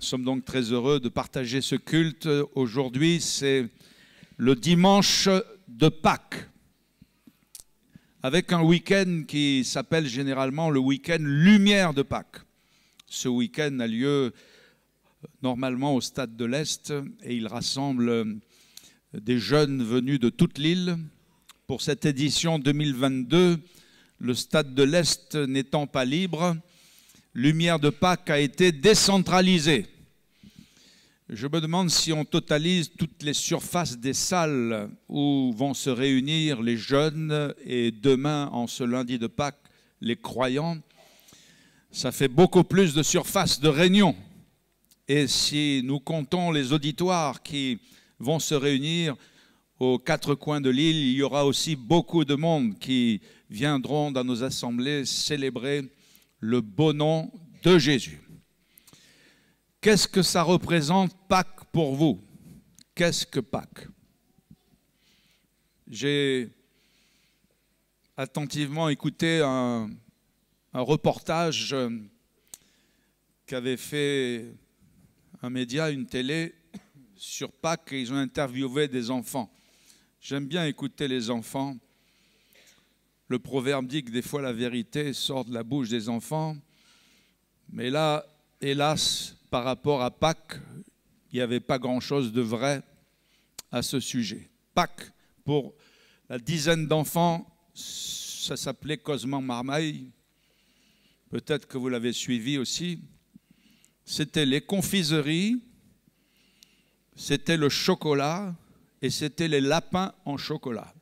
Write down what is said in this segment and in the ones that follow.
Nous sommes donc très heureux de partager ce culte. Aujourd'hui, c'est le dimanche de Pâques, avec un week-end qui s'appelle généralement le week-end Lumière de Pâques. Ce week-end a lieu normalement au Stade de l'Est et il rassemble des jeunes venus de toute l'île. Pour cette édition 2022, le Stade de l'Est n'étant pas libre, Lumière de Pâques a été décentralisée. Je me demande si on totalise toutes les surfaces des salles où vont se réunir les jeunes et demain, en ce lundi de Pâques, les croyants. Ça fait beaucoup plus de surface de réunion. Et si nous comptons les auditoires qui vont se réunir aux quatre coins de l'île, il y aura aussi beaucoup de monde qui viendront dans nos assemblées célébrer le beau nom de Jésus. Qu'est-ce que ça représente Pâques pour vous? Qu'est-ce que Pâques? J'ai attentivement écouté un reportage qu'avait fait un média, une télé, sur Pâques, et ils ont interviewé des enfants. J'aime bien écouter les enfants. Le proverbe dit que des fois la vérité sort de la bouche des enfants. Mais là, hélas, par rapport à Pâques, il n'y avait pas grand-chose de vrai à ce sujet. Pâques, pour la dizaine d'enfants, ça s'appelait Cosman Marmaille. Peut-être que vous l'avez suivi aussi. C'était les confiseries, c'était le chocolat et c'était les lapins en chocolat.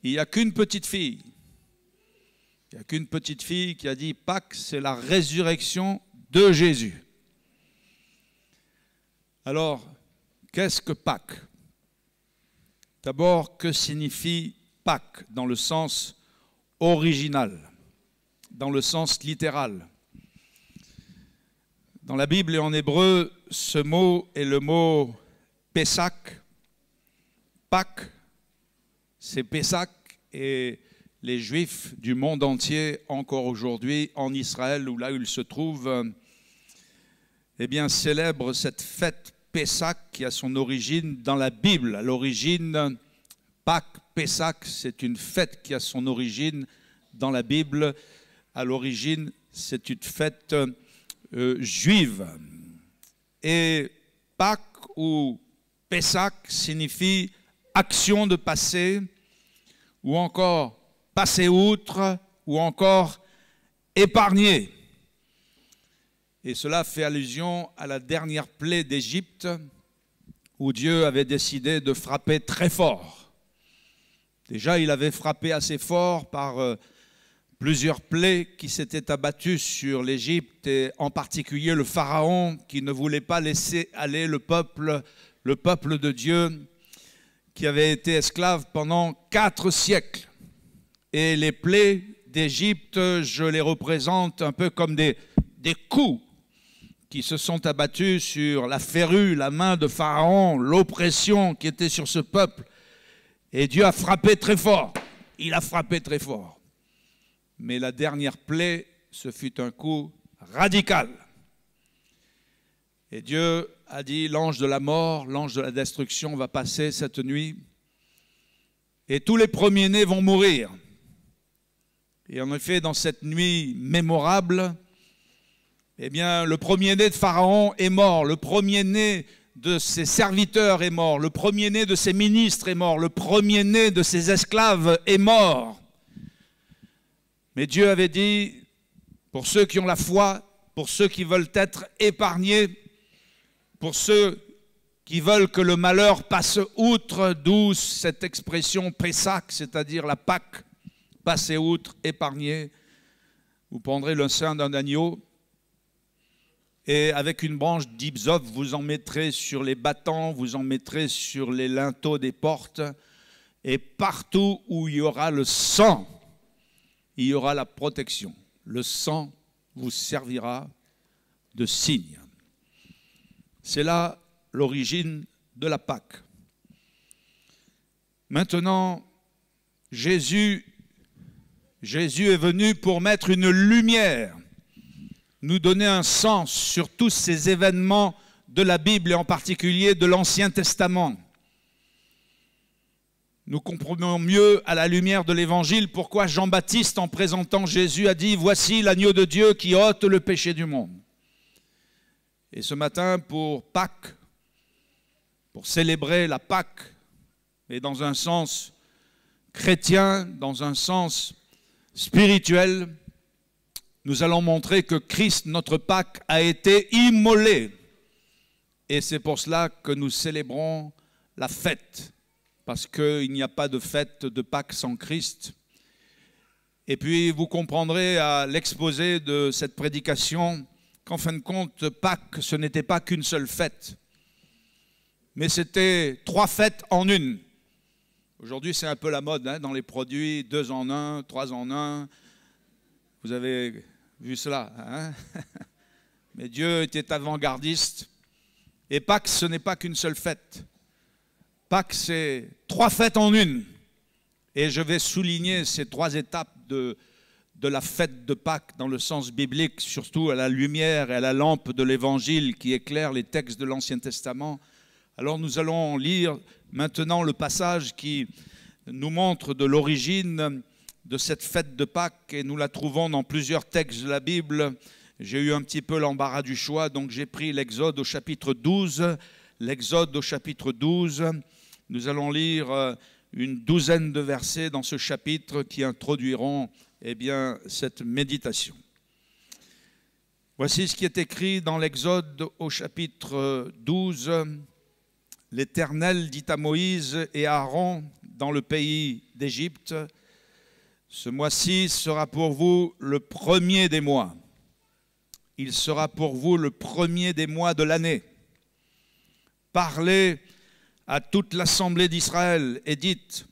Il n'y a qu'une petite fille. Il n'y a qu'une petite fille qui a dit Pâques, c'est la résurrection de Jésus. Alors, qu'est-ce que Pâques? D'abord, que signifie Pâques dans le sens original, dans le sens littéral? Dans la Bible et en hébreu, ce mot est le mot Pessach. Pâques, c'est Pessach, et les Juifs du monde entier, encore aujourd'hui, en Israël, ou là où ils se trouvent, eh bien, célèbrent cette fête Pessach qui a son origine dans la Bible. À l'origine, Pâques, Pessach, c'est une fête qui a son origine dans la Bible. À l'origine, c'est une fête juive. Et Pâques ou Pessach signifie action de passer, ou encore passer outre, ou encore épargner. Et cela fait allusion à la dernière plaie d'Égypte, où Dieu avait décidé de frapper très fort. Déjà, il avait frappé assez fort par plusieurs plaies qui s'étaient abattues sur l'Égypte, et en particulier le Pharaon qui ne voulait pas laisser aller le peuple de Dieu, qui avait été esclave pendant 4 siècles. Et les plaies d'Égypte, je les représente un peu comme des coups qui se sont abattus sur la férue, la main de Pharaon, l'oppression qui était sur ce peuple. Et Dieu a frappé très fort. Il a frappé très fort. Mais la dernière plaie, ce fut un coup radical. Et Dieu a dit, l'ange de la mort, l'ange de la destruction va passer cette nuit. Et tous les premiers-nés vont mourir. Et en effet, dans cette nuit mémorable, eh bien, le premier-né de Pharaon est mort, le premier-né de ses serviteurs est mort, le premier-né de ses ministres est mort, le premier-né de ses esclaves est mort. Mais Dieu avait dit, pour ceux qui ont la foi, pour ceux qui veulent être épargnés, pour ceux qui veulent que le malheur passe outre, d'où cette expression Pessach, c'est-à-dire la Pâque, passer outre, épargner. Vous prendrez le sein d'un agneau et avec une branche d'hysope, vous en mettrez sur les battants, vous en mettrez sur les linteaux des portes, et partout où il y aura le sang, il y aura la protection. Le sang vous servira de signe. C'est là l'origine de la Pâque. Maintenant, Jésus est venu pour mettre une lumière nous donner un sens sur tous ces événements de la Bible et en particulier de l'Ancien Testament. Nous comprenons mieux à la lumière de l'Évangile pourquoi Jean-Baptiste, en présentant Jésus, a dit « Voici l'agneau de Dieu qui ôte le péché du monde ». Et ce matin, pour Pâques, pour célébrer la Pâques, et dans un sens chrétien, dans un sens spirituel, nous allons montrer que Christ, notre Pâques, a été immolé. Et c'est pour cela que nous célébrons la fête, parce qu'il n'y a pas de fête de Pâques sans Christ. Et puis vous comprendrez à l'exposé de cette prédication qu'en fin de compte, Pâques, ce n'était pas qu'une seule fête, mais c'était 3 fêtes en une. Aujourd'hui, c'est un peu la mode dans les produits, 2 en 1, 3 en 1. Vous avez vu cela, hein? Mais Dieu était avant-gardiste. Et Pâques, ce n'est pas qu'une seule fête. Pâques, c'est 3 fêtes en une. Et je vais souligner ces 3 étapes de la fête de Pâques dans le sens biblique, surtout à la lumière et à la lampe de l'Évangile qui éclaire les textes de l'Ancien Testament. Alors nous allons lire maintenant le passage qui nous montre de l'origine de cette fête de Pâques et nous la trouvons dans plusieurs textes de la Bible. J'ai eu un petit peu l'embarras du choix, donc j'ai pris l'Exode au chapitre 12. L'Exode au chapitre 12, nous allons lire une douzaine de versets dans ce chapitre qui introduiront cette méditation. Voici ce qui est écrit dans l'Exode au chapitre 12. L'Éternel dit à Moïse et à Aaron dans le pays d'Égypte, « Ce mois-ci sera pour vous le premier des mois. Il sera pour vous le premier des mois de l'année. Parlez à toute l'assemblée d'Israël et dites,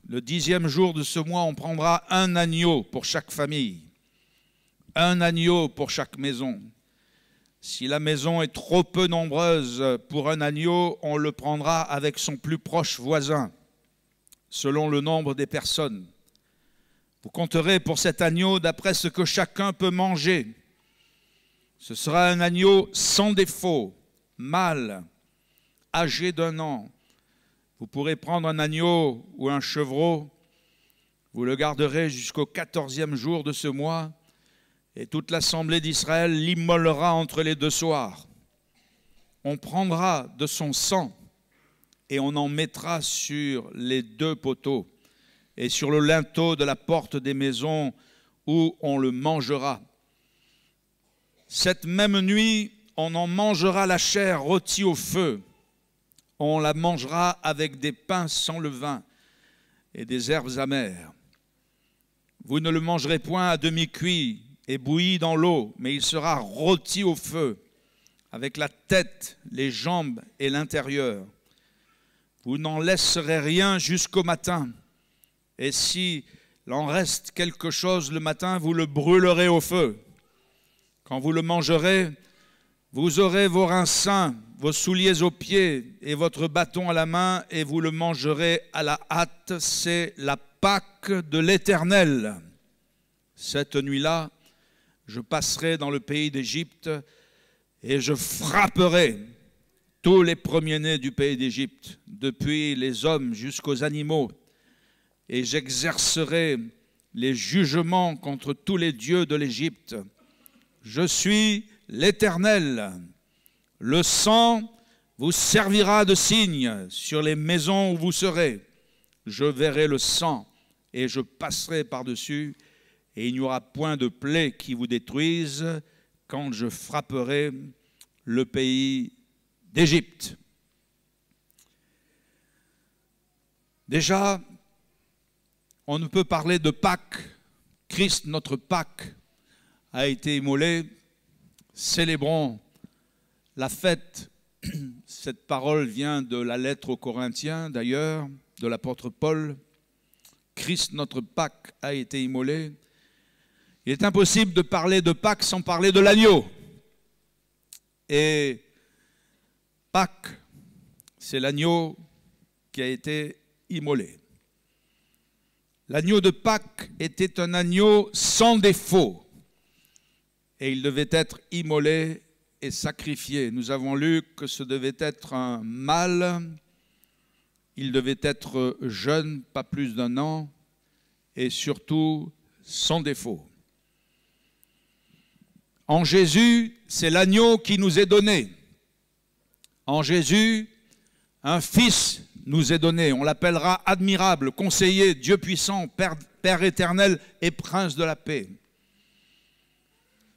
le 10e jour de ce mois, on prendra un agneau pour chaque famille, un agneau pour chaque maison. Si la maison est trop peu nombreuse pour un agneau, on le prendra avec son plus proche voisin, selon le nombre des personnes. Vous compterez pour cet agneau d'après ce que chacun peut manger. Ce sera un agneau sans défaut, mâle, âgé d'1 an. Vous pourrez prendre un agneau ou un chevreau, vous le garderez jusqu'au 14e jour de ce mois, et toute l'assemblée d'Israël l'immolera entre les 2 soirs. On prendra de son sang et on en mettra sur les 2 poteaux et sur le linteau de la porte des maisons où on le mangera. Cette même nuit, on en mangera la chair rôtie au feu. On la mangera avec des pains sans levain et des herbes amères. Vous ne le mangerez point à demi-cuit et bouilli dans l'eau, mais il sera rôti au feu, avec la tête, les jambes et l'intérieur. Vous n'en laisserez rien jusqu'au matin, et s'il en reste quelque chose le matin, vous le brûlerez au feu. Quand vous le mangerez, vous aurez vos reins sains, vos souliers aux pieds et votre bâton à la main, et vous le mangerez à la hâte. C'est la Pâque de l'Éternel. Cette nuit-là, je passerai dans le pays d'Égypte et je frapperai tous les premiers-nés du pays d'Égypte, depuis les hommes jusqu'aux animaux, et j'exercerai les jugements contre tous les dieux de l'Égypte. Je suis l'Éternel. Le sang vous servira de signe sur les maisons où vous serez. Je verrai le sang et je passerai par-dessus, et il n'y aura point de plaie qui vous détruise quand je frapperai le pays d'Égypte. Déjà, on ne peut parler de Pâques. Christ, notre Pâques, a été immolé. Célébrons la fête. Cette parole vient de la lettre aux Corinthiens, d'ailleurs, de l'apôtre Paul. Christ, notre Pâques, a été immolé. Il est impossible de parler de Pâques sans parler de l'agneau. Et Pâques, c'est l'agneau qui a été immolé. L'agneau de Pâques était un agneau sans défaut. et il devait être immolé et sacrifié. Nous avons lu que ce devait être un mâle, il devait être jeune, pas plus d'1 an, et surtout sans défaut. En Jésus, c'est l'agneau qui nous est donné. En Jésus, un fils nous est donné. On l'appellera admirable, conseiller, Dieu puissant, Père éternel et prince de la paix.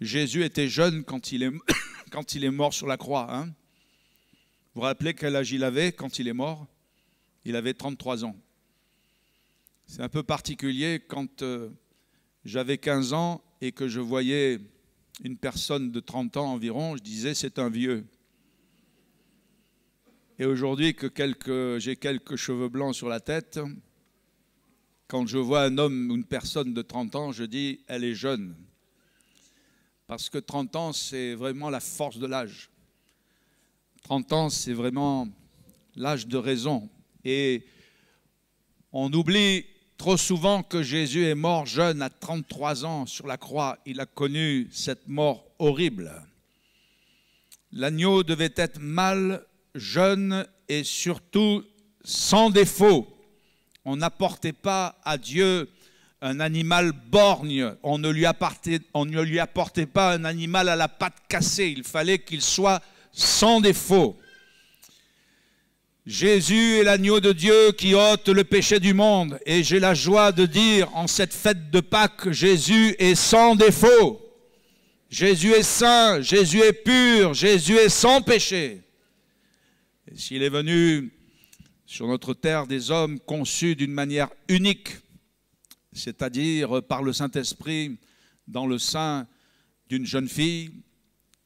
Jésus était jeune quand il est mort sur la croix. Hein? Vous vous rappelez quel âge il avait quand il est mort? Il avait 33 ans. C'est un peu particulier quand j'avais 15 ans et que je voyais une personne de 30 ans environ, je disais c'est un vieux. Et aujourd'hui que j'ai quelques cheveux blancs sur la tête, quand je vois un homme ou une personne de 30 ans, je dis elle est jeune. Parce que 30 ans, c'est vraiment la force de l'âge. 30 ans, c'est vraiment l'âge de raison. Et on oublie trop souvent que Jésus est mort jeune à 33 ans sur la croix. Il a connu cette mort horrible. L'agneau devait être mâle, jeune et surtout sans défaut. On n'apportait pas à Dieu un animal borgne. On ne lui apportait pas un animal à la patte cassée. Il fallait qu'il soit sans défaut. Jésus est l'agneau de Dieu qui ôte le péché du monde. Et j'ai la joie de dire en cette fête de Pâques, Jésus est sans défaut. Jésus est saint, Jésus est pur, Jésus est sans péché. Et s'il est venu sur notre terre des hommes conçus d'une manière unique, c'est-à-dire par le Saint-Esprit dans le sein d'une jeune fille,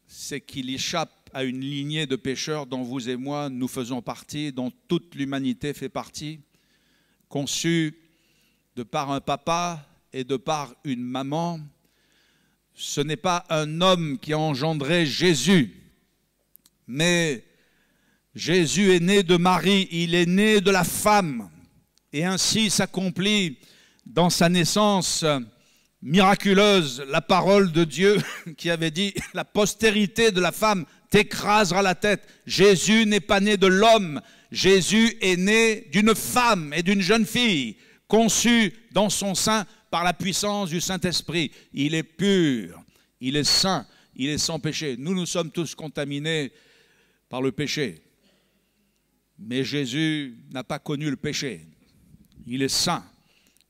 c'est qu'il échappe à une lignée de pécheurs dont vous et moi, nous faisons partie, dont toute l'humanité fait partie, conçu de par un papa et de par une maman. Ce n'est pas un homme qui a engendré Jésus, mais Jésus est né de Marie, il est né de la femme, et ainsi s'accomplit dans sa naissance miraculeuse la parole de Dieu qui avait dit « La postérité de la femme t'écrasera la tête ». Jésus n'est pas né de l'homme, Jésus est né d'une femme et d'une jeune fille, conçue dans son sein par la puissance du Saint-Esprit. Il est pur, il est saint, il est sans péché. Nous sommes tous contaminés par le péché. Mais Jésus n'a pas connu le péché. Il est saint.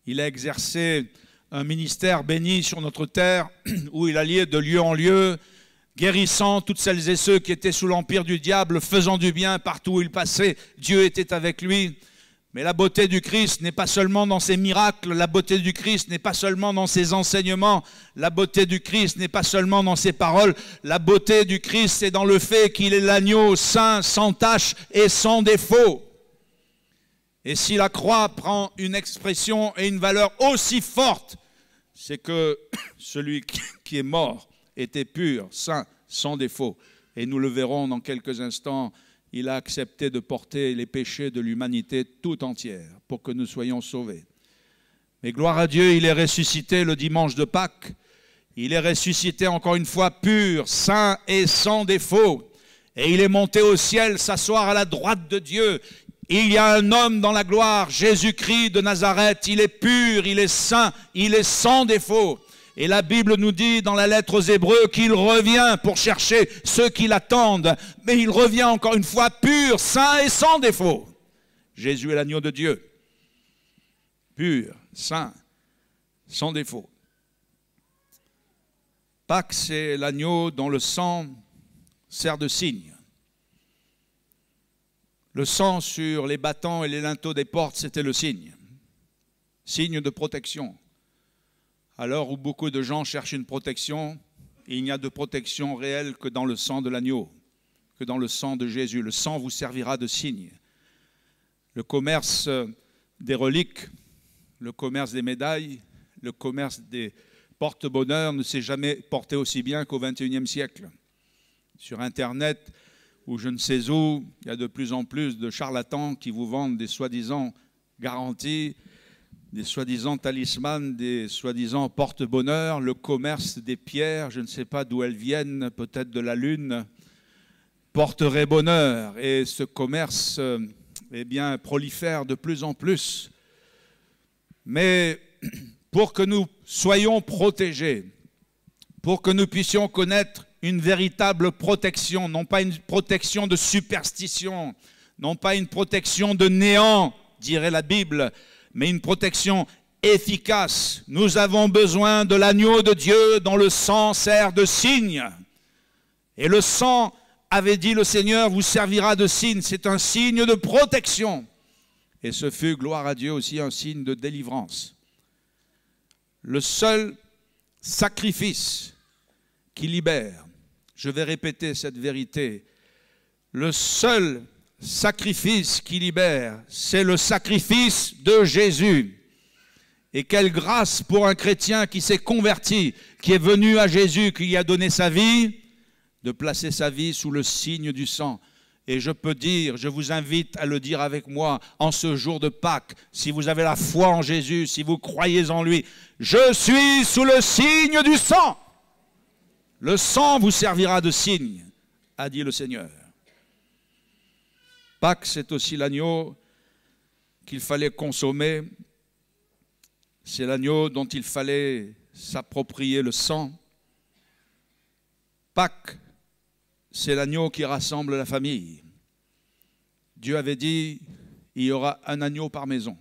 Il a exercé un ministère béni sur notre terre où il allait de lieu en lieu, guérissant toutes celles et ceux qui étaient sous l'empire du diable, faisant du bien partout où il passait. Dieu était avec lui. Mais la beauté du Christ n'est pas seulement dans ses miracles, la beauté du Christ n'est pas seulement dans ses enseignements, la beauté du Christ n'est pas seulement dans ses paroles, la beauté du Christ c'est dans le fait qu'il est l'agneau saint, sans tache et sans défaut. Et si la croix prend une expression et une valeur aussi forte, c'est que celui qui est mort était pur, saint, sans défaut. Et nous le verrons dans quelques instants, il a accepté de porter les péchés de l'humanité tout entière pour que nous soyons sauvés. Mais gloire à Dieu, il est ressuscité le dimanche de Pâques. Il est ressuscité encore une fois pur, saint et sans défaut. Et il est monté au ciel s'asseoir à la droite de Dieu. Il y a un homme dans la gloire, Jésus-Christ de Nazareth. Il est pur, il est saint, il est sans défaut. Et la Bible nous dit dans la lettre aux Hébreux qu'il revient pour chercher ceux qui l'attendent. Mais il revient encore une fois pur, saint et sans défaut. Jésus est l'agneau de Dieu. Pur, saint, sans défaut. Pâques, c'est l'agneau dont le sang sert de signe. Le sang sur les battants et les linteaux des portes, c'était le signe. Signe de protection. À l'heure où beaucoup de gens cherchent une protection, il n'y a de protection réelle que dans le sang de l'agneau, que dans le sang de Jésus. Le sang vous servira de signe. Le commerce des reliques, le commerce des médailles, le commerce des porte-bonheur ne s'est jamais porté aussi bien qu'au XXIe siècle. Sur Internet ou je ne sais où, il y a de plus en plus de charlatans qui vous vendent des soi-disant garanties des soi-disant talismans, des soi-disant porte-bonheur, le commerce des pierres, je ne sais pas d'où elles viennent, peut-être de la Lune, porterait bonheur. Et ce commerce eh bien, prolifère de plus en plus. Mais pour que nous soyons protégés, pour que nous puissions connaître une véritable protection, non pas une protection de superstition, non pas une protection de néant, dirait la Bible, mais une protection efficace. Nous avons besoin de l'agneau de Dieu dont le sang sert de signe. Et le sang, avait dit le Seigneur, vous servira de signe. C'est un signe de protection. Et ce fut, gloire à Dieu, aussi un signe de délivrance. Le seul sacrifice qui libère, je vais répéter cette vérité, le seul sacrifice qui libère, c'est le sacrifice de Jésus. Et quelle grâce pour un chrétien qui s'est converti, qui est venu à Jésus, qui lui a donné sa vie, de placer sa vie sous le signe du sang. Et je peux dire, je vous invite à le dire avec moi en ce jour de Pâques, si vous avez la foi en Jésus, si vous croyez en lui, je suis sous le signe du sang. Le sang vous servira de signe, a dit le Seigneur. Pâques, c'est aussi l'agneau qu'il fallait consommer. C'est l'agneau dont il fallait s'approprier le sang. Pâques, c'est l'agneau qui rassemble la famille. Dieu avait dit, il y aura un agneau par maison.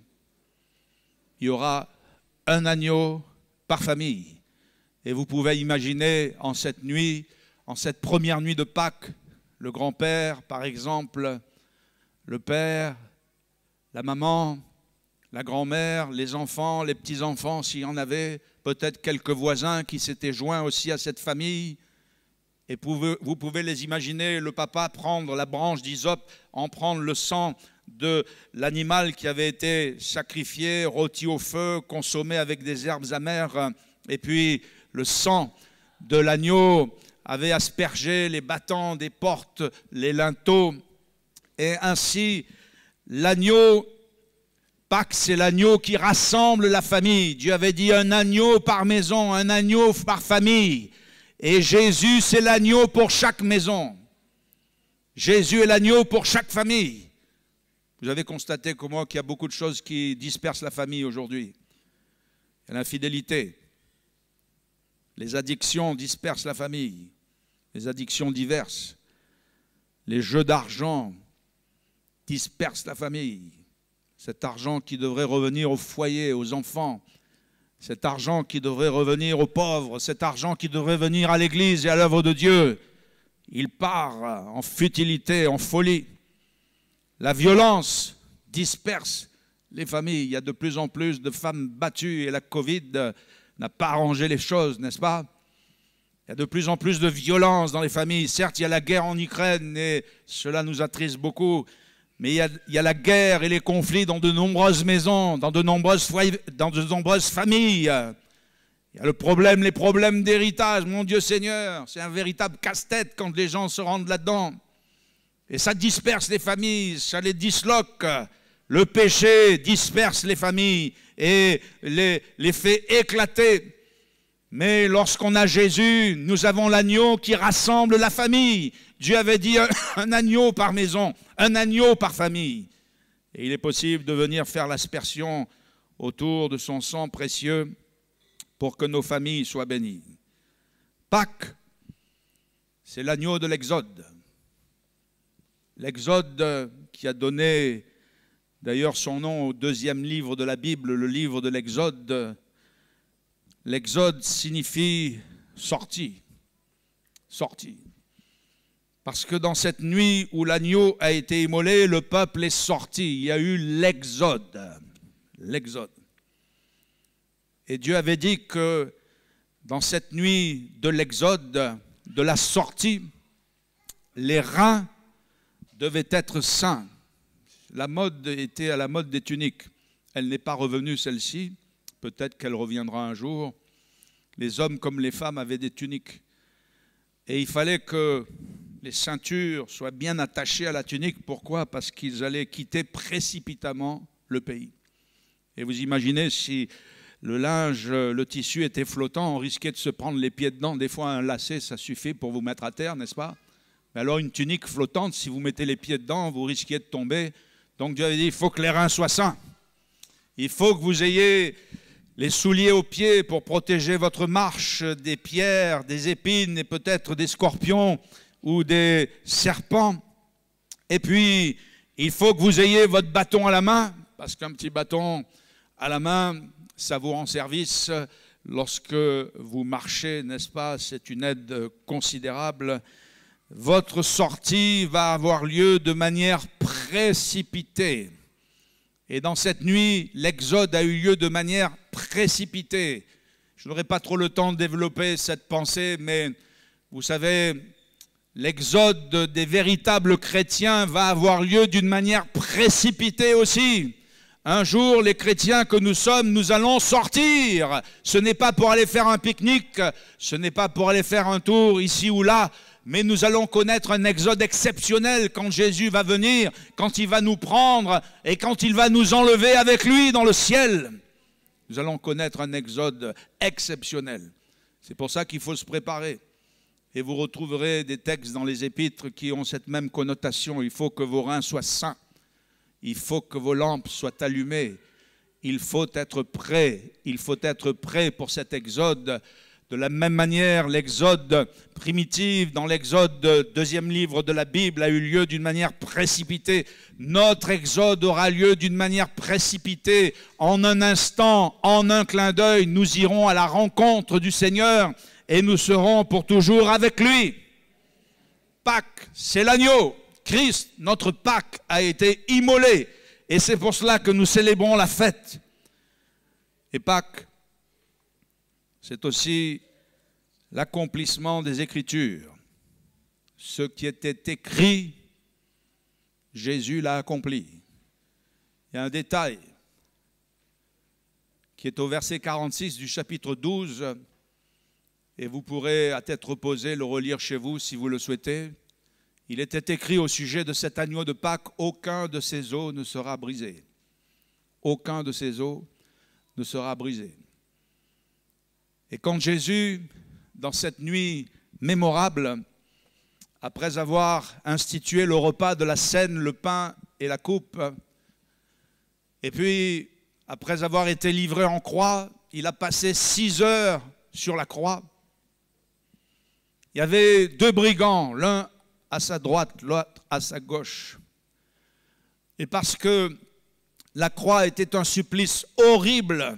Il y aura un agneau par famille. Et vous pouvez imaginer en cette nuit, en cette première nuit de Pâques, le grand-père, par exemple, le père, la maman, la grand-mère, les enfants, les petits-enfants, s'il y en avait, peut-être quelques voisins qui s'étaient joints aussi à cette famille. Et vous pouvez les imaginer, le papa prendre la branche d'hysope, en prendre le sang de l'animal qui avait été sacrifié, rôti au feu, consommé avec des herbes amères, et puis le sang de l'agneau avait aspergé les battants des portes, les linteaux, et ainsi l'agneau, Pâques, c'est l'agneau qui rassemble la famille. Dieu avait dit un agneau par maison, un agneau par famille. Et Jésus, c'est l'agneau pour chaque maison. Jésus est l'agneau pour chaque famille. Vous avez constaté comment qu'il y a beaucoup de choses qui dispersent la famille aujourd'hui. Il y a l'infidélité. Les addictions dispersent la famille. Les addictions diverses. Les jeux d'argent dispersent la famille. Cet argent qui devrait revenir au foyer, aux enfants. Cet argent qui devrait revenir aux pauvres, cet argent qui devrait venir à l'église et à l'œuvre de Dieu, il part en futilité, en folie. La violence disperse les familles. Il y a de plus en plus de femmes battues et la Covid n'a pas arrangé les choses, n'est-ce pas? Il y a de plus en plus de violence dans les familles. Certes, il y a la guerre en Ukraine et cela nous attriste beaucoup. Mais il y a la guerre et les conflits dans de nombreuses maisons, dans de nombreuses familles. Il y a les problèmes d'héritage. Mon Dieu Seigneur, c'est un véritable casse-tête quand les gens se rendent là-dedans. Et ça disperse les familles, ça les disloque. Le péché disperse les familles et les fait éclater. Mais lorsqu'on a Jésus, nous avons l'agneau qui rassemble la famille. Dieu avait dit un agneau par maison, un agneau par famille. Et il est possible de venir faire l'aspersion autour de son sang précieux pour que nos familles soient bénies. Pâques, c'est l'agneau de l'Exode. L'Exode qui a donné d'ailleurs son nom au deuxième livre de la Bible, le livre de l'Exode. L'Exode signifie sortie, sortie. Parce que dans cette nuit où l'agneau a été immolé, le peuple est sorti. Il y a eu l'Exode. L'Exode. Et Dieu avait dit que dans cette nuit de l'Exode, de la sortie, les reins devaient être saints. La mode était à la mode des tuniques. Elle n'est pas revenue, celle-ci. Peut-être qu'elle reviendra un jour. Les hommes comme les femmes avaient des tuniques. Et il fallait que les ceintures soient bien attachées à la tunique. Pourquoi? Parce qu'ils allaient quitter précipitamment le pays. Et vous imaginez si le linge, le tissu était flottant, on risquait de se prendre les pieds dedans. Des fois, un lacet, ça suffit pour vous mettre à terre, n'est-ce pas? Mais alors, une tunique flottante, si vous mettez les pieds dedans, vous risquiez de tomber. Donc, Dieu avait dit, il faut que les reins soient sains. Il faut que vous ayez les souliers aux pieds pour protéger votre marche des pierres, des épines et peut-être des scorpions ou des serpents. Et puis, il faut que vous ayez votre bâton à la main, parce qu'un petit bâton à la main, ça vous rend service lorsque vous marchez, n'est-ce pas? C'est une aide considérable. Votre sortie va avoir lieu de manière précipitée. Et dans cette nuit, l'exode a eu lieu de manière précipitée. Je n'aurai pas trop le temps de développer cette pensée, mais vous savez, l'exode des véritables chrétiens va avoir lieu d'une manière précipitée aussi. Un jour, les chrétiens que nous sommes, nous allons sortir. Ce n'est pas pour aller faire un pique-nique, ce n'est pas pour aller faire un tour ici ou là, mais nous allons connaître un exode exceptionnel quand Jésus va venir, quand il va nous prendre et quand il va nous enlever avec lui dans le ciel. Nous allons connaître un exode exceptionnel. C'est pour ça qu'il faut se préparer. Et vous retrouverez des textes dans les épîtres qui ont cette même connotation. Il faut que vos reins soient sains. Il faut que vos lampes soient allumées. Il faut être prêt. Il faut être prêt pour cet exode. De la même manière, l'exode primitif, dans l'exode, deuxième livre de la Bible, a eu lieu d'une manière précipitée. Notre exode aura lieu d'une manière précipitée. En un instant, en un clin d'œil, nous irons à la rencontre du Seigneur et nous serons pour toujours avec lui. Pâques, c'est l'agneau. Christ, notre Pâques, a été immolé. Et c'est pour cela que nous célébrons la fête. Et Pâques, c'est aussi l'accomplissement des Écritures. Ce qui était écrit, Jésus l'a accompli. Il y a un détail qui est au verset 46 du chapitre 12, et vous pourrez à tête reposée le relire chez vous si vous le souhaitez. Il était écrit au sujet de cet agneau de Pâques, aucun de ses os ne sera brisé. Aucun de ses os ne sera brisé. Et quand Jésus, dans cette nuit mémorable, après avoir institué le repas de la scène, le pain et la coupe, et puis après avoir été livré en croix, il a passé 6 heures sur la croix. Il y avait 2 brigands, l'un à sa droite, l'autre à sa gauche. Et parce que la croix était un supplice horrible,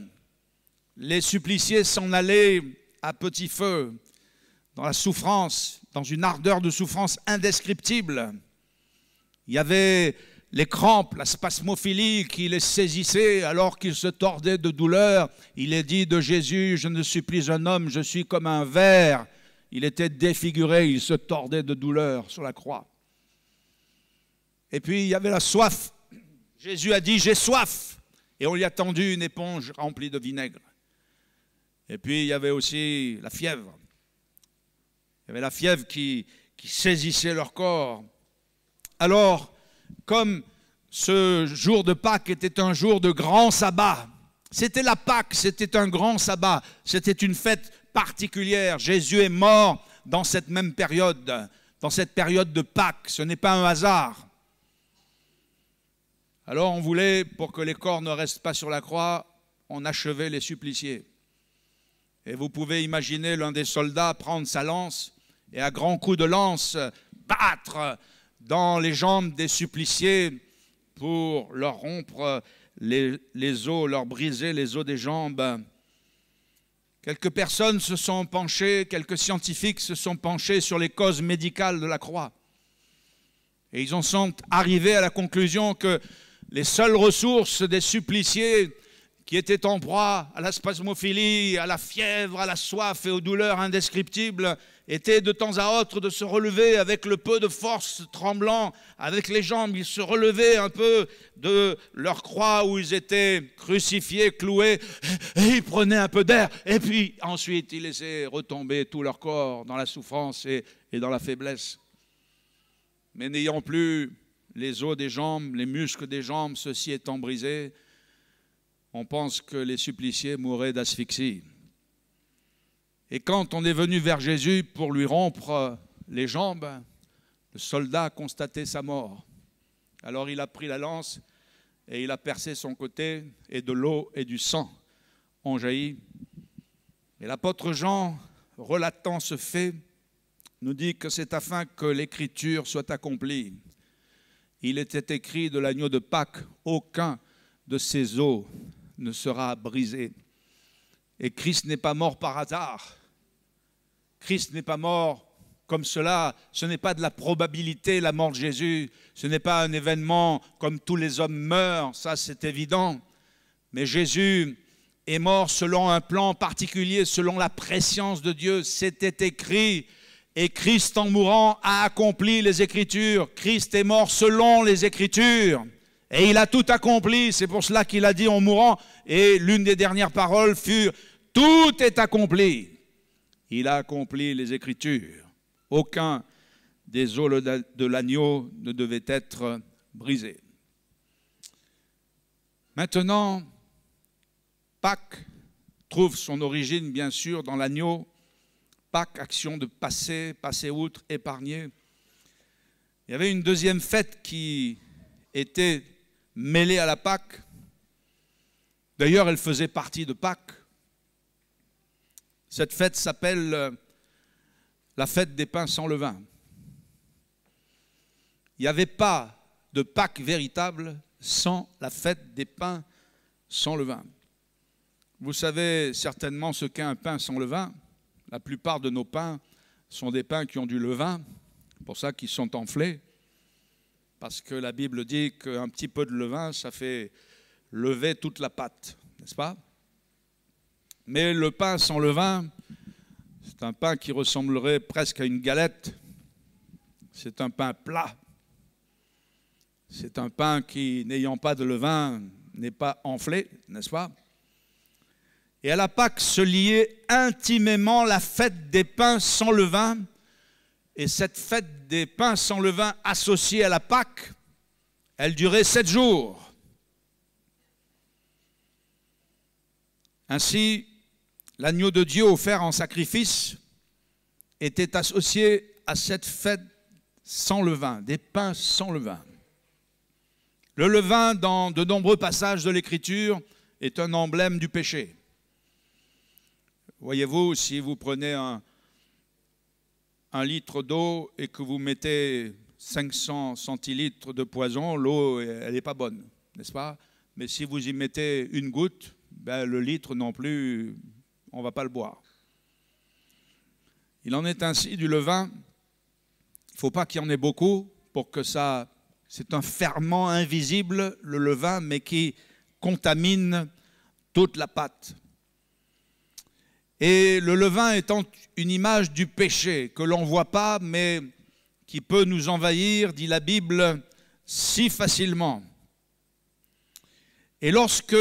les suppliciés s'en allaient à petit feu, dans la souffrance, dans une ardeur de souffrance indescriptible. Il y avait les crampes, la spasmophilie qui les saisissait alors qu'ils se tordaient de douleur. Il est dit de Jésus, je ne suis plus un homme, je suis comme un ver. Il était défiguré, il se tordait de douleur sur la croix. Et puis il y avait la soif. Jésus a dit, j'ai soif. Et on lui a tendu une éponge remplie de vinaigre. Et puis il y avait aussi la fièvre. Il y avait la fièvre qui saisissait leur corps. Alors, comme ce jour de Pâques était un jour de grand sabbat, c'était la Pâques, c'était un grand sabbat, c'était une fête particulière. Jésus est mort dans cette même période, dans cette période de Pâques. Ce n'est pas un hasard. Alors on voulait, pour que les corps ne restent pas sur la croix, on achevait les suppliciés. Et vous pouvez imaginer l'un des soldats prendre sa lance et à grands coups de lance battre dans les jambes des suppliciés pour leur rompre les os, leur briser les os des jambes. Quelques personnes se sont penchées, quelques scientifiques se sont penchés sur les causes médicales de la croix. Et ils en sont arrivés à la conclusion que les seules ressources des suppliciés qui étaient en proie à la spasmophilie, à la fièvre, à la soif et aux douleurs indescriptibles, étaient de temps à autre de se relever avec le peu de force tremblant, avec les jambes, ils se relevaient un peu de leur croix où ils étaient crucifiés, cloués, et ils prenaient un peu d'air, et puis ensuite ils laissaient retomber tout leur corps dans la souffrance et dans la faiblesse. Mais n'ayant plus les os des jambes, les muscles des jambes, ceci étant brisés, on pense que les suppliciés mouraient d'asphyxie. Et quand on est venu vers Jésus pour lui rompre les jambes, le soldat a constaté sa mort. Alors il a pris la lance et il a percé son côté, et de l'eau et du sang ont jailli. Et l'apôtre Jean, relatant ce fait, nous dit que c'est afin que l'Écriture soit accomplie. Il était écrit de l'agneau de Pâques, aucun de ses os ne sera brisé. Et Christ n'est pas mort par hasard. Christ n'est pas mort comme cela. Ce n'est pas de la probabilité, la mort de Jésus. Ce n'est pas un événement comme tous les hommes meurent, ça c'est évident. Mais Jésus est mort selon un plan particulier, selon la prescience de Dieu. C'était écrit. Et Christ, en mourant, a accompli les Écritures. Christ est mort selon les Écritures. Et il a tout accompli. C'est pour cela qu'il a dit en mourant. Et l'une des dernières paroles fut « Tout est accompli ». Il a accompli les Écritures. Aucun des os de l'agneau ne devait être brisé. Maintenant, Pâques trouve son origine, bien sûr, dans l'agneau. Pâques, action de passer, passer outre, épargner. Il y avait une deuxième fête qui était mêlée à la Pâques. D'ailleurs, elle faisait partie de Pâques. Cette fête s'appelle la fête des pains sans levain. Il n'y avait pas de Pâques véritable sans la fête des pains sans levain. Vous savez certainement ce qu'est un pain sans levain. La plupart de nos pains sont des pains qui ont du levain, c'est pour ça qu'ils sont enflés, parce que la Bible dit qu'un petit peu de levain, ça fait lever toute la pâte, n'est-ce pas? Mais le pain sans levain, c'est un pain qui ressemblerait presque à une galette. C'est un pain plat. C'est un pain qui, n'ayant pas de levain, n'est pas enflé, n'est-ce pas? Et à la Pâque se liait intimement la fête des pains sans levain. Et cette fête des pains sans levain associée à la Pâque, elle durait 7 jours. Ainsi, l'agneau de Dieu offert en sacrifice était associé à cette fête sans levain, des pains sans levain. Le levain, dans de nombreux passages de l'Écriture, est un emblème du péché. Voyez-vous, si vous prenez un litre d'eau et que vous mettez 500 centilitres de poison, l'eau, elle n'est pas bonne, n'est-ce pas? Mais si vous y mettez une goutte, ben, le litre non plus, on ne va pas le boire. Il en est ainsi du levain. Il ne faut pas qu'il y en ait beaucoup pour que ça... C'est un ferment invisible, le levain, mais qui contamine toute la pâte. Et le levain étant une image du péché que l'on ne voit pas, mais qui peut nous envahir, dit la Bible, si facilement. Et lorsque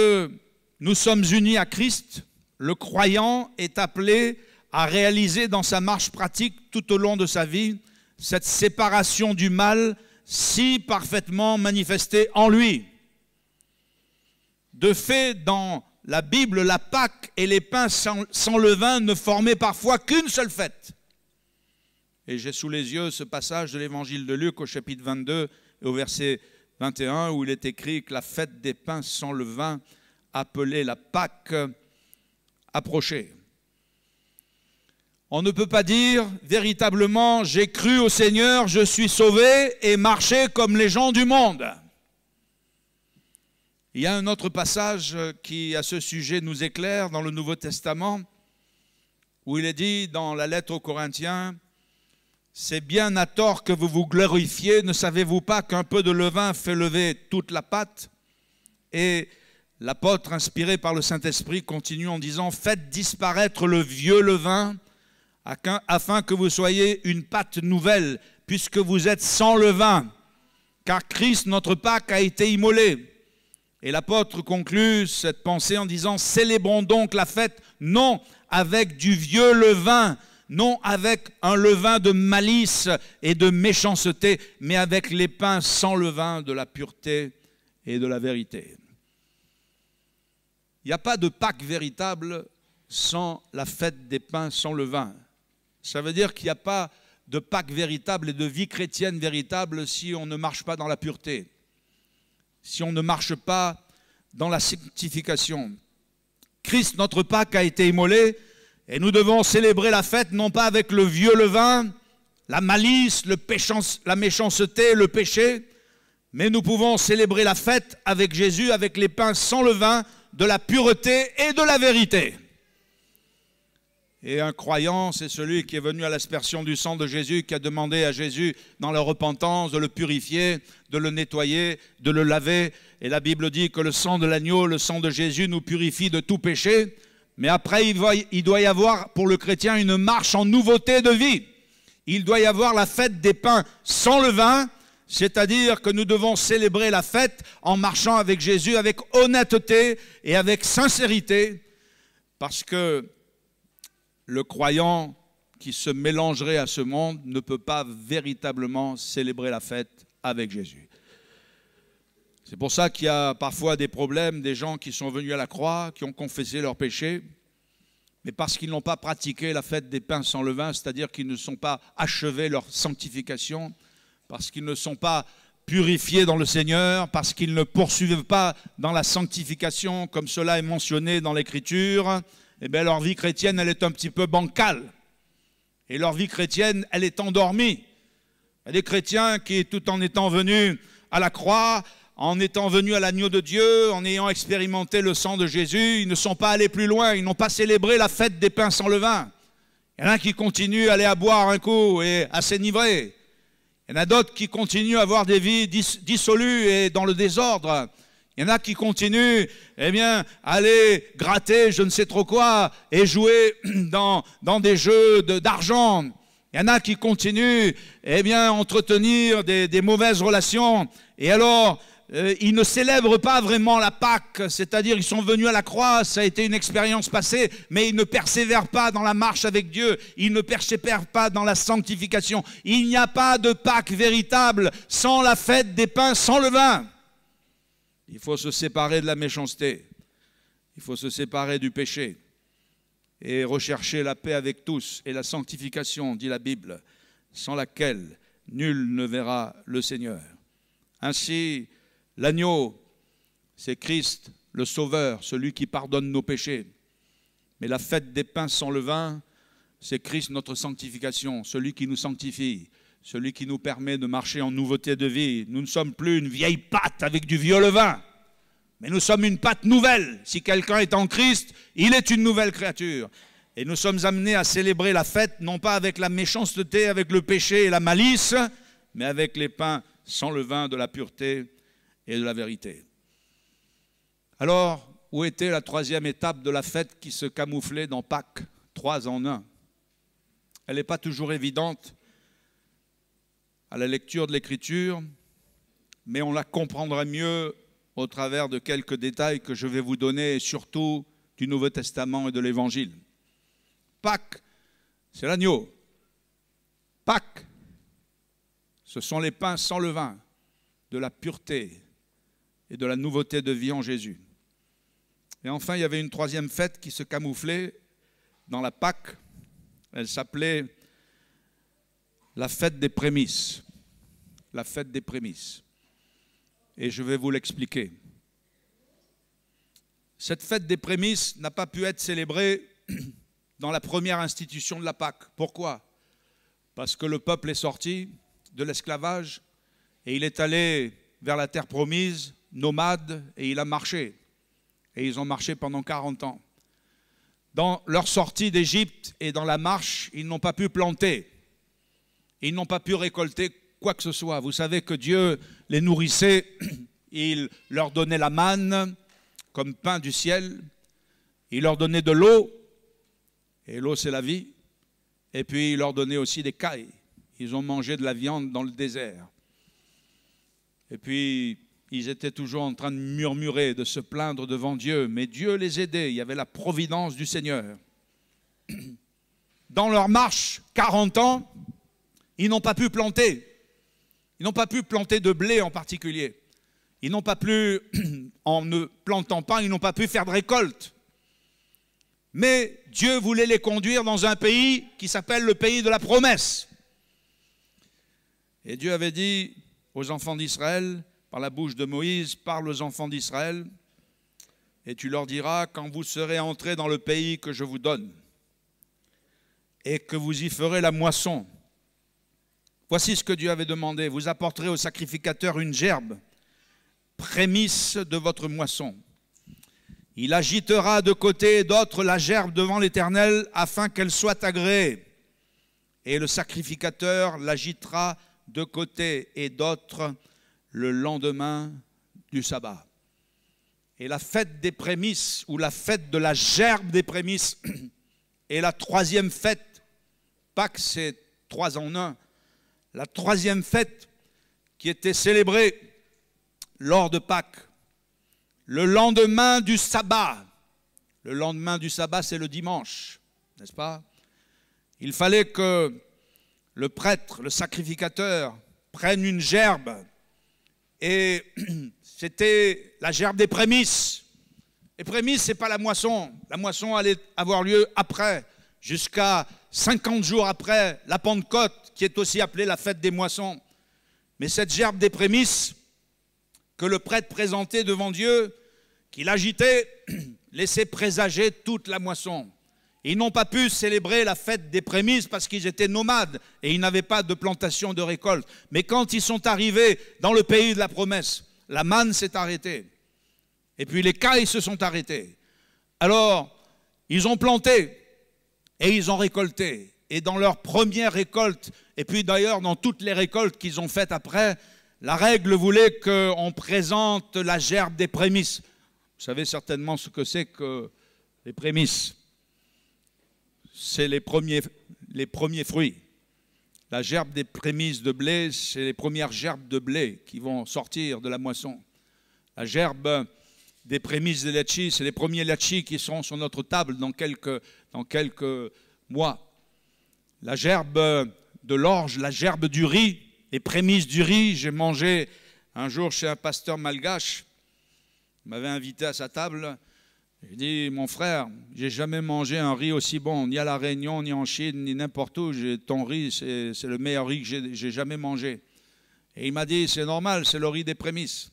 nous sommes unis à Christ, le croyant est appelé à réaliser dans sa marche pratique tout au long de sa vie cette séparation du mal si parfaitement manifestée en lui. De fait, dans la Bible, la Pâque et les pains sans levain ne formaient parfois qu'une seule fête. Et j'ai sous les yeux ce passage de l'évangile de Luc au chapitre 22 et au verset 21 où il est écrit que la fête des pains sans levain, appelée la Pâque, approchait. On ne peut pas dire véritablement « j'ai cru au Seigneur, je suis sauvé et marché comme les gens du monde ». Il y a un autre passage qui, à ce sujet, nous éclaire dans le Nouveau Testament, où il est dit dans la lettre aux Corinthiens, « C'est bien à tort que vous vous glorifiez, ne savez-vous pas qu'un peu de levain fait lever toute la pâte ?» Et l'apôtre, inspiré par le Saint-Esprit, continue en disant « Faites disparaître le vieux levain, afin que vous soyez une pâte nouvelle, puisque vous êtes sans levain, car Christ, notre Pâque, a été immolé. » Et l'apôtre conclut cette pensée en disant « Célébrons donc la fête, non avec du vieux levain, non avec un levain de malice et de méchanceté, mais avec les pains sans levain de la pureté et de la vérité. » Il n'y a pas de Pâques véritable sans la fête des pains sans levain. Ça veut dire qu'il n'y a pas de Pâques véritable et de vie chrétienne véritable si on ne marche pas dans la pureté, si on ne marche pas dans la sanctification. Christ, notre Pâques, a été immolé et nous devons célébrer la fête non pas avec le vieux levain, la malice, la méchanceté, le péché, mais nous pouvons célébrer la fête avec Jésus, avec les pains sans levain, de la pureté et de la vérité. Et un croyant, c'est celui qui est venu à l'aspersion du sang de Jésus, qui a demandé à Jésus, dans la repentance, de le purifier, de le nettoyer, de le laver. Et la Bible dit que le sang de l'agneau, le sang de Jésus nous purifie de tout péché. Mais après, il doit y avoir pour le chrétien une marche en nouveauté de vie. Il doit y avoir la fête des pains sans levain, c'est-à-dire que nous devons célébrer la fête en marchant avec Jésus, avec honnêteté et avec sincérité, parce que le croyant qui se mélangerait à ce monde ne peut pas véritablement célébrer la fête avec Jésus. C'est pour ça qu'il y a parfois des problèmes, des gens qui sont venus à la croix, qui ont confessé leurs péchés, mais parce qu'ils n'ont pas pratiqué la fête des pains sans levain, c'est-à-dire qu'ils ne sont pas achevés leur sanctification, parce qu'ils ne sont pas purifiés dans le Seigneur, parce qu'ils ne poursuivent pas dans la sanctification comme cela est mentionné dans l'Écriture, eh bien leur vie chrétienne, elle est un petit peu bancale. Et leur vie chrétienne, elle est endormie. Il y a des chrétiens qui, tout en étant venus à la croix, en étant venus à l'agneau de Dieu, en ayant expérimenté le sang de Jésus, ils ne sont pas allés plus loin, ils n'ont pas célébré la fête des pains sans levain. Il y en a qui continuent à aller à boire un coup et à s'enivrer. Il y en a d'autres qui continuent à avoir des vies dissolues et dans le désordre. Il y en a qui continuent, eh bien, à aller gratter je ne sais trop quoi et jouer dans des jeux d'argent. Il y en a qui continuent, eh bien, à entretenir des mauvaises relations. Et alors, ils ne célèbrent pas vraiment la Pâque, c'est-à-dire ils sont venus à la croix, ça a été une expérience passée, mais ils ne persévèrent pas dans la marche avec Dieu, ils ne persévèrent pas dans la sanctification. Il n'y a pas de Pâque véritable sans la fête des pains sans levain. Il faut se séparer de la méchanceté, il faut se séparer du péché et rechercher la paix avec tous et la sanctification, dit la Bible, sans laquelle nul ne verra le Seigneur. Ainsi, l'agneau, c'est Christ, le Sauveur, celui qui pardonne nos péchés. Mais la fête des pains sans levain, c'est Christ, notre sanctification, celui qui nous sanctifie, celui qui nous permet de marcher en nouveauté de vie. Nous ne sommes plus une vieille pâte avec du vieux levain, mais nous sommes une pâte nouvelle. Si quelqu'un est en Christ, il est une nouvelle créature. Et nous sommes amenés à célébrer la fête, non pas avec la méchanceté, avec le péché et la malice, mais avec les pains sans levain de la pureté et de la vérité. Alors, où était la troisième étape de la fête qui se camouflait dans Pâques, 3 en 1? Elle n'est pas toujours évidente à la lecture de l'Écriture, mais on la comprendra mieux au travers de quelques détails que je vais vous donner, et surtout du Nouveau Testament et de l'Évangile. Pâques, c'est l'agneau. Pâques, ce sont les pains sans levain, de la pureté et de la nouveauté de vie en Jésus. Et enfin, il y avait une troisième fête qui se camouflait dans la Pâques. Elle s'appelait la fête des prémices. La fête des prémices. Et je vais vous l'expliquer. Cette fête des prémices n'a pas pu être célébrée dans la première institution de la Pâque. Pourquoi? Parce que le peuple est sorti de l'esclavage et il est allé vers la terre promise, nomade, et il a marché. Et ils ont marché pendant 40 ans. Dans leur sortie d'Égypte et dans la marche, ils n'ont pas pu planter. Ils n'ont pas pu récolter quoi que ce soit. Vous savez que Dieu les nourrissait, il leur donnait la manne comme pain du ciel, il leur donnait de l'eau, et l'eau c'est la vie, et puis il leur donnait aussi des cailles. Ils ont mangé de la viande dans le désert. Et puis ils étaient toujours en train de murmurer, de se plaindre devant Dieu, mais Dieu les aidait, il y avait la providence du Seigneur. Dans leur marche, 40 ans, ils n'ont pas pu planter. Ils n'ont pas pu planter de blé en particulier. Ils n'ont pas pu en ne plantant pas, ils n'ont pas pu faire de récolte. Mais Dieu voulait les conduire dans un pays qui s'appelle le pays de la promesse. Et Dieu avait dit aux enfants d'Israël, par la bouche de Moïse, parle aux enfants d'Israël, et tu leur diras, quand vous serez entrés dans le pays que je vous donne, et que vous y ferez la moisson, voici ce que Dieu avait demandé, vous apporterez au sacrificateur une gerbe, prémisse de votre moisson. Il agitera de côté et d'autre la gerbe devant l'Éternel afin qu'elle soit agréée. Et le sacrificateur l'agitera de côté et d'autre le lendemain du sabbat. Et la fête des prémices, ou la fête de la gerbe des prémices, est la troisième fête. Pâques, c'est 3 en 1. La troisième fête qui était célébrée lors de Pâques. Le lendemain du sabbat. Le lendemain du sabbat, c'est le dimanche, n'est-ce pas? Il fallait que le prêtre, le sacrificateur, prenne une gerbe. Et c'était la gerbe des prémices. Les prémices, ce n'est pas la moisson. La moisson allait avoir lieu après, jusqu'à 50 jours après la Pentecôte, qui est aussi appelée la fête des moissons. Mais cette gerbe des prémices que le prêtre présentait devant Dieu, qu'il agitait, laissait présager toute la moisson. Ils n'ont pas pu célébrer la fête des prémices parce qu'ils étaient nomades et ils n'avaient pas de plantation de récolte. Mais quand ils sont arrivés dans le pays de la promesse, la manne s'est arrêtée. Et puis les cailles se sont arrêtées. Alors, ils ont planté et ils ont récolté. Et dans leur première récolte, et puis d'ailleurs dans toutes les récoltes qu'ils ont faites après, la règle voulait qu'on présente la gerbe des prémices. Vous savez certainement ce que c'est que les prémices. C'est les premiers fruits. La gerbe des prémices de blé, c'est les premières gerbes de blé qui vont sortir de la moisson. La gerbe des prémices de litchi, c'est les premiers litchis qui seront sur notre table dans quelques mois. La gerbe de l'orge, la gerbe du riz, les prémices du riz. J'ai mangé un jour chez un pasteur malgache, il m'avait invité à sa table. J'ai dit, mon frère, j'ai jamais mangé un riz aussi bon, ni à La Réunion, ni en Chine, ni n'importe où. Ton riz, c'est le meilleur riz que j'ai jamais mangé. Et il m'a dit, c'est normal, c'est le riz des prémices.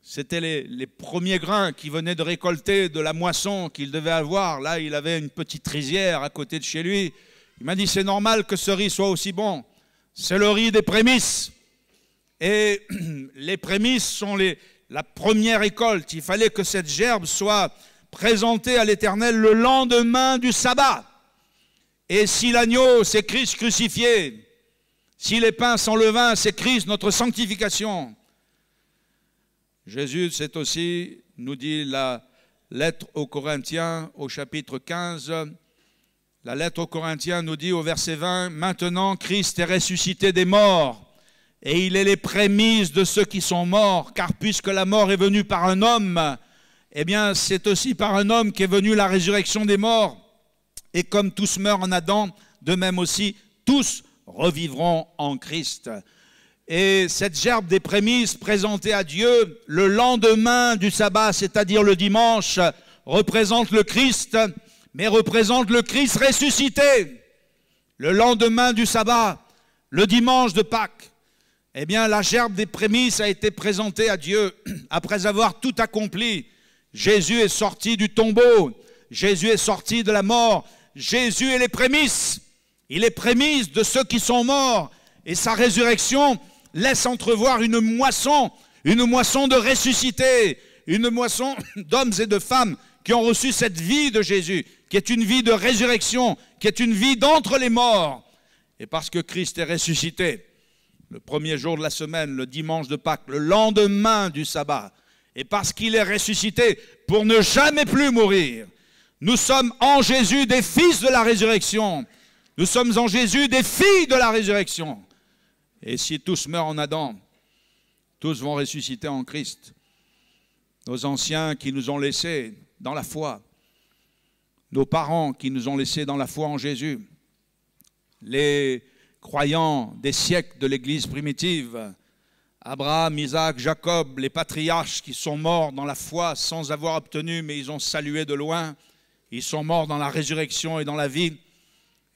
C'était les premiers grains qu'il venait de récolter de la moisson qu'il devait avoir. Là, il avait une petite rizière à côté de chez lui. Il m'a dit, c'est normal que ce riz soit aussi bon. C'est le riz des prémices. Et les prémices sont la première récolte. Il fallait que cette gerbe soit présentée à l'Éternel le lendemain du sabbat. Et si l'agneau, c'est Christ crucifié, si les pains sans levain, c'est Christ, notre sanctification. Jésus, c'est aussi, nous dit la lettre aux Corinthiens au chapitre 15, la lettre aux Corinthiens nous dit au verset 20, « Maintenant Christ est ressuscité des morts, et il est les prémices de ceux qui sont morts, car puisque la mort est venue par un homme, eh bien c'est aussi par un homme qu'est venue la résurrection des morts. Et comme tous meurent en Adam, de même aussi tous revivront en Christ. » Et cette gerbe des prémices présentée à Dieu le lendemain du sabbat, c'est-à-dire le dimanche, représente le Christ, mais représente le Christ ressuscité. Le lendemain du sabbat, le dimanche de Pâques, eh bien la gerbe des prémices a été présentée à Dieu après avoir tout accompli. Jésus est sorti du tombeau, Jésus est sorti de la mort, Jésus est les prémices. Il est prémisse de ceux qui sont morts et sa résurrection laisse entrevoir une moisson de ressuscités, une moisson d'hommes et de femmes qui ont reçu cette vie de Jésus, qui est une vie de résurrection, qui est une vie d'entre les morts. Et parce que Christ est ressuscité, le premier jour de la semaine, le dimanche de Pâques, le lendemain du sabbat, et parce qu'il est ressuscité pour ne jamais plus mourir, nous sommes en Jésus des fils de la résurrection. Nous sommes en Jésus des filles de la résurrection. Et si tous meurent en Adam, tous vont ressusciter en Christ. Nos anciens qui nous ont laissés dans la foi, nos parents qui nous ont laissés dans la foi en Jésus, les croyants des siècles de l'Église primitive, Abraham, Isaac, Jacob, les patriarches qui sont morts dans la foi sans avoir obtenu, mais ils ont salué de loin. Ils sont morts dans la résurrection et dans la vie.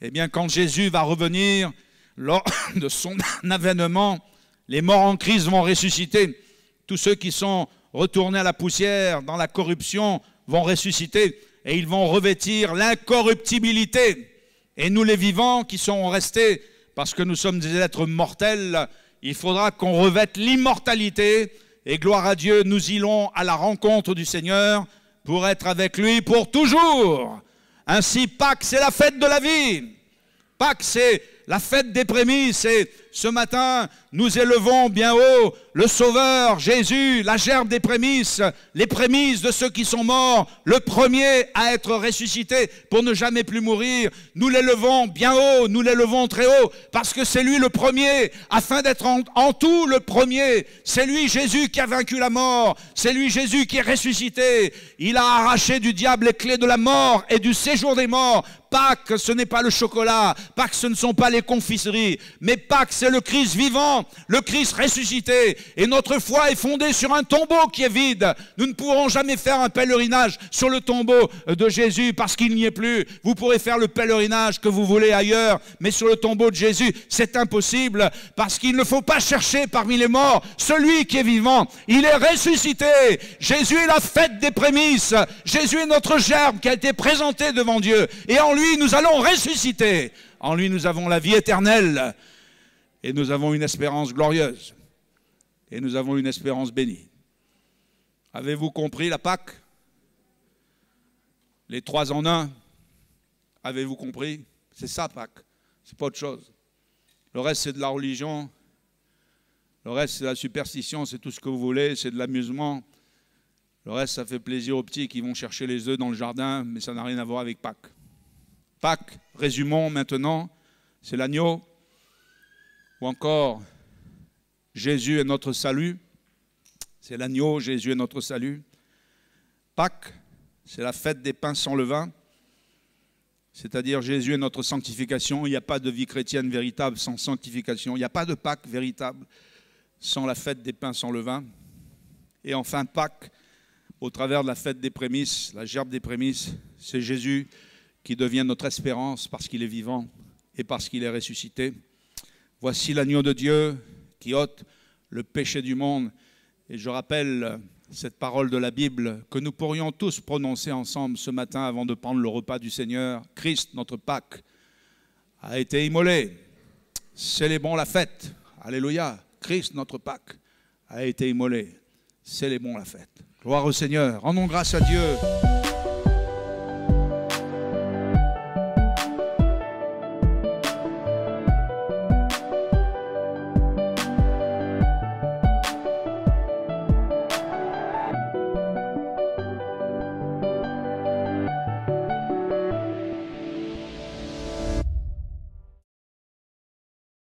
Eh bien, quand Jésus va revenir, lors de son avènement, les morts en Christ vont ressusciter. Tous ceux qui sont retournés à la poussière, dans la corruption, vont ressusciter et ils vont revêtir l'incorruptibilité. Et nous, les vivants qui sont restés, parce que nous sommes des êtres mortels, il faudra qu'on revête l'immortalité. Et gloire à Dieu, nous irons à la rencontre du Seigneur pour être avec lui pour toujours. Ainsi, Pâques, c'est la fête de la vie. Pâques, c'est la fête des prémices. Et ce matin, nous élevons bien haut le Sauveur, Jésus, la gerbe des prémices, les prémices de ceux qui sont morts, le premier à être ressuscité pour ne jamais plus mourir. Nous l'élevons bien haut, nous l'élevons très haut, parce que c'est lui le premier, afin d'être en tout le premier. C'est lui, Jésus, qui a vaincu la mort. C'est lui, Jésus, qui est ressuscité. Il a arraché du diable les clés de la mort et du séjour des morts. Pâques, ce n'est pas le chocolat. Pâques, ce ne sont pas les confiseries. Mais Pâques, c'est le Christ vivant, le Christ ressuscité. Et notre foi est fondée sur un tombeau qui est vide. Nous ne pourrons jamais faire un pèlerinage sur le tombeau de Jésus parce qu'il n'y est plus. Vous pourrez faire le pèlerinage que vous voulez ailleurs, mais sur le tombeau de Jésus, c'est impossible parce qu'il ne faut pas chercher parmi les morts celui qui est vivant. Il est ressuscité. Jésus est la fête des prémices. Jésus est notre gerbe qui a été présentée devant Dieu. Et en lui, nous allons ressusciter. En lui, nous avons la vie éternelle. Et nous avons une espérance glorieuse. Et nous avons une espérance bénie. Avez-vous compris la Pâque? Les 3 en 1. Avez-vous compris? C'est ça Pâques. C'est pas autre chose. Le reste, c'est de la religion. Le reste, c'est de la superstition. C'est tout ce que vous voulez. C'est de l'amusement. Le reste, ça fait plaisir aux petits qui vont chercher les œufs dans le jardin. Mais ça n'a rien à voir avec Pâques. Pâques, résumons maintenant. C'est l'agneau. Ou encore, Jésus est notre salut. C'est l'agneau, Jésus est notre salut. Pâques, c'est la fête des pains sans levain. C'est-à-dire Jésus est notre sanctification. Il n'y a pas de vie chrétienne véritable sans sanctification. Il n'y a pas de Pâques véritable sans la fête des pains sans levain. Et enfin, Pâques, au travers de la fête des prémices, la gerbe des prémices, c'est Jésus qui devient notre espérance parce qu'il est vivant et parce qu'il est ressuscité. Voici l'agneau de Dieu qui ôte le péché du monde. Et je rappelle cette parole de la Bible que nous pourrions tous prononcer ensemble ce matin avant de prendre le repas du Seigneur. Christ, notre Pâques, a été immolé. Célébrons la fête. Alléluia. Christ, notre Pâques, a été immolé. Célébrons la fête. Gloire au Seigneur. Rendons grâce à Dieu.